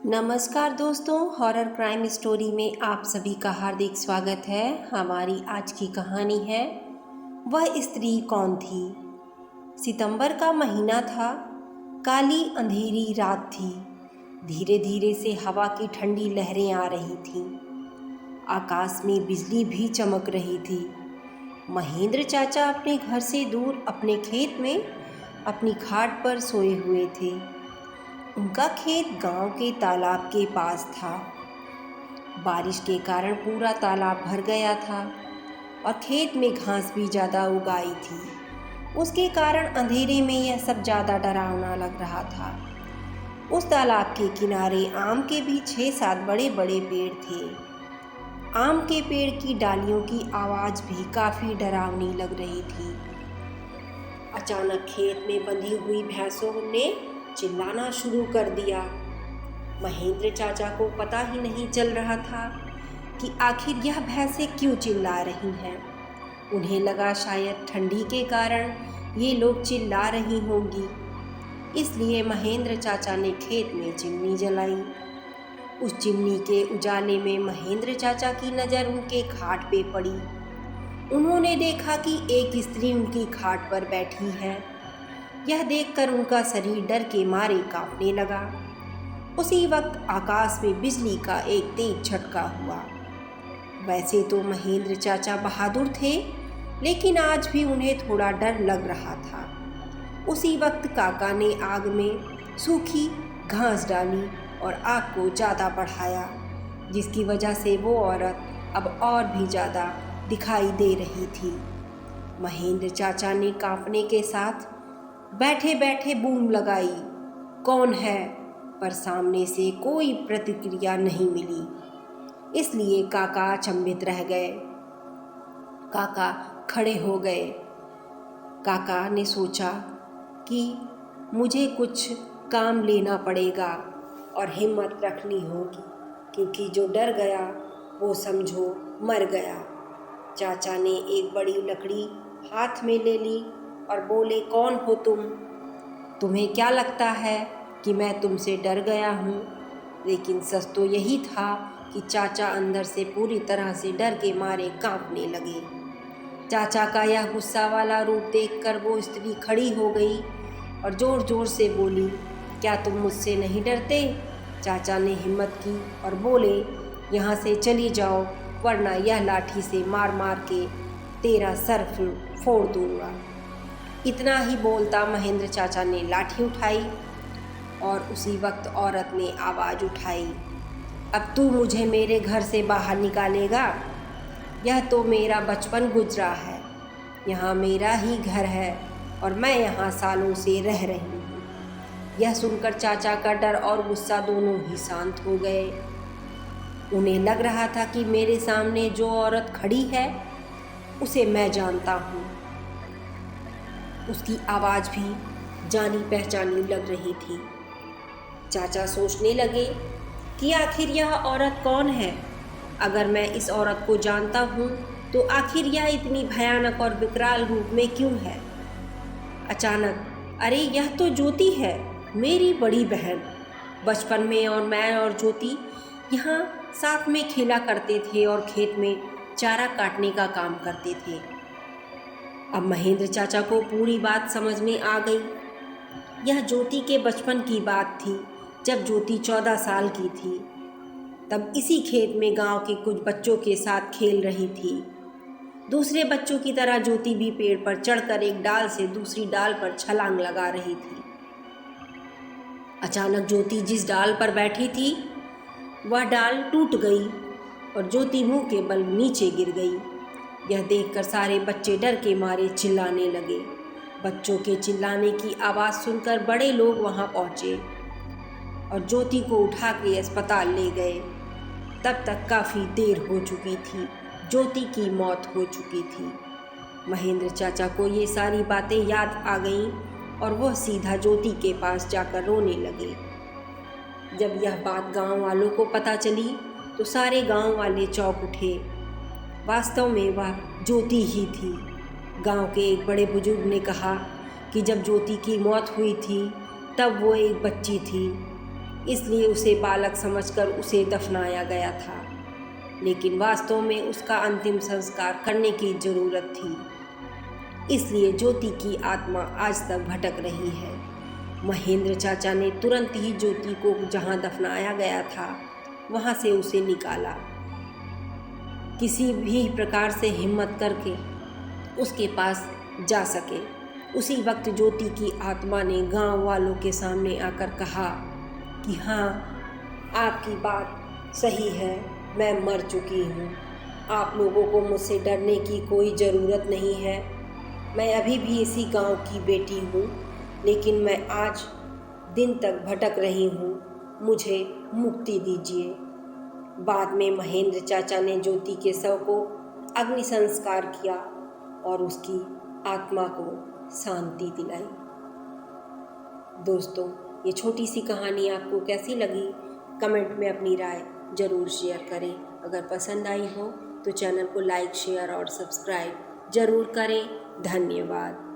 नमस्कार दोस्तों, horror crime story में आप सभी का हार्दिक स्वागत है। हमारी आज की कहानी है वह स्त्री कौन थी। सितंबर का महीना था। काली अंधेरी रात थी। धीरे धीरे से हवा की ठंडी लहरें आ रही थीं। आकाश में बिजली भी चमक रही थी। महेंद्र चाचा अपने घर से दूर अपने खेत में अपनी खाट पर सोए हुए थे। उनका खेत गांव के तालाब के पास था। बारिश के कारण पूरा तालाब भर गया था और खेत में घास भी ज़्यादा उगाई थी। उसके कारण अंधेरे में यह सब ज़्यादा डरावना लग रहा था। उस तालाब के किनारे आम के भी 6-7 बड़े बड़े पेड़ थे। आम के पेड़ की डालियों की आवाज़ भी काफ़ी डरावनी लग रही थी। अचानक खेत में बंधी हुई भैंसों ने चिल्लाना शुरू कर दिया। महेंद्र चाचा को पता ही नहीं चल रहा था कि आखिर यह भैंसें क्यों चिल्ला रही हैं। उन्हें लगा शायद ठंडी के कारण ये लोग चिल्ला रही होंगी। इसलिए महेंद्र चाचा ने खेत में चिमनी जलाई। उस चिमनी के उजाले में महेंद्र चाचा की नज़र उनके खाट पे पड़ी। उन्होंने देखा कि एक स्त्री उनकी खाट पर बैठी है। यह देखकर उनका शरीर डर के मारे कांपने लगा। उसी वक्त आकाश में बिजली का एक तेज झटका हुआ। वैसे तो महेंद्र चाचा बहादुर थे, लेकिन आज भी उन्हें थोड़ा डर लग रहा था। उसी वक्त काका ने आग में सूखी घास डाली और आग को ज़्यादा बढ़ाया, जिसकी वजह से वो औरत अब और भी ज़्यादा दिखाई दे रही थी। महेंद्र चाचा ने कांपने के साथ बैठे बैठे बूम लगाई, कौन है? पर सामने से कोई प्रतिक्रिया नहीं मिली। इसलिए काका अचंभित रह गए। काका खड़े हो गए। काका ने सोचा कि मुझे कुछ काम लेना पड़ेगा और हिम्मत रखनी होगी, क्योंकि जो डर गया वो समझो मर गया। चाचा ने एक बड़ी लकड़ी हाथ में ले ली और बोले, कौन हो तुम? तुम्हें क्या लगता है कि मैं तुमसे डर गया हूँ? लेकिन सच तो यही था कि चाचा अंदर से पूरी तरह से डर के मारे कांपने लगे। चाचा का यह गुस्सा वाला रूप देखकर वो स्त्री खड़ी हो गई और ज़ोर ज़ोर से बोली, क्या तुम मुझसे नहीं डरते? चाचा ने हिम्मत की और बोले, यहाँ से चली जाओ, वरना यह लाठी से मार मार के तेरा सर फोड़ दूँगा। इतना ही बोलता महेंद्र चाचा ने लाठी उठाई और उसी वक्त औरत ने आवाज़ उठाई, अब तू मुझे मेरे घर से बाहर निकालेगा? यह तो मेरा बचपन गुजरा है। यहाँ मेरा ही घर है और मैं यहाँ सालों से रह रही हूँ। यह सुनकर चाचा का डर और गुस्सा दोनों ही शांत हो गए। उन्हें लग रहा था कि मेरे सामने जो औरत खड़ी है उसे मैं जानता हूँ। उसकी आवाज़ भी जानी पहचानी लग रही थी। चाचा सोचने लगे कि आखिर यह औरत कौन है? अगर मैं इस औरत को जानता हूँ तो आखिर यह इतनी भयानक और विकराल रूप में क्यों है? अचानक, अरे यह तो ज्योति है, मेरी बड़ी बहन। बचपन में और मैं और ज्योति यहाँ साथ में खेला करते थे और खेत में चारा काटने का काम करते थे। अब महेंद्र चाचा को पूरी बात समझ में आ गई। यह ज्योति के बचपन की बात थी, जब ज्योति 14 साल की थी। तब इसी खेत में गांव के कुछ बच्चों के साथ खेल रही थी। दूसरे बच्चों की तरह ज्योति भी पेड़ पर चढ़कर एक डाल से दूसरी डाल पर छलांग लगा रही थी। अचानक ज्योति जिस डाल पर बैठी थी वह डाल टूट गई और ज्योति मुंह के बल नीचे गिर गई। यह देखकर सारे बच्चे डर के मारे चिल्लाने लगे। बच्चों के चिल्लाने की आवाज़ सुनकर बड़े लोग वहां पहुंचे और ज्योति को उठा के अस्पताल ले गए। तब तक काफ़ी देर हो चुकी थी। ज्योति की मौत हो चुकी थी। महेंद्र चाचा को ये सारी बातें याद आ गईं और वह सीधा ज्योति के पास जाकर रोने लगे। जब यह बात गांव वालों को पता चली तो सारे गांव वाले चौंक उठे। वास्तव में वह ज्योति ही थी। गांव के एक बड़े बुजुर्ग ने कहा कि जब ज्योति की मौत हुई थी तब वो एक बच्ची थी। इसलिए उसे बालक समझकर उसे दफनाया गया था, लेकिन वास्तव में उसका अंतिम संस्कार करने की जरूरत थी। इसलिए ज्योति की आत्मा आज तक भटक रही है। महेंद्र चाचा ने तुरंत ही ज्योति को जहाँ दफनाया गया था वहाँ से उसे निकाला। किसी भी प्रकार से हिम्मत करके उसके पास जा सके। उसी वक्त ज्योति की आत्मा ने गांव वालों के सामने आकर कहा कि हाँ, आपकी बात सही है, मैं मर चुकी हूँ। आप लोगों को मुझसे डरने की कोई ज़रूरत नहीं है। मैं अभी भी इसी गांव की बेटी हूँ, लेकिन मैं आज दिन तक भटक रही हूँ। मुझे मुक्ति दीजिए। बाद में महेंद्र चाचा ने ज्योति के शव को अग्नि संस्कार किया और उसकी आत्मा को शांति दिलाई। दोस्तों, ये छोटी सी कहानी आपको कैसी लगी? कमेंट में अपनी राय ज़रूर शेयर करें। अगर पसंद आई हो तो चैनल को लाइक, शेयर और सब्सक्राइब ज़रूर करें। धन्यवाद।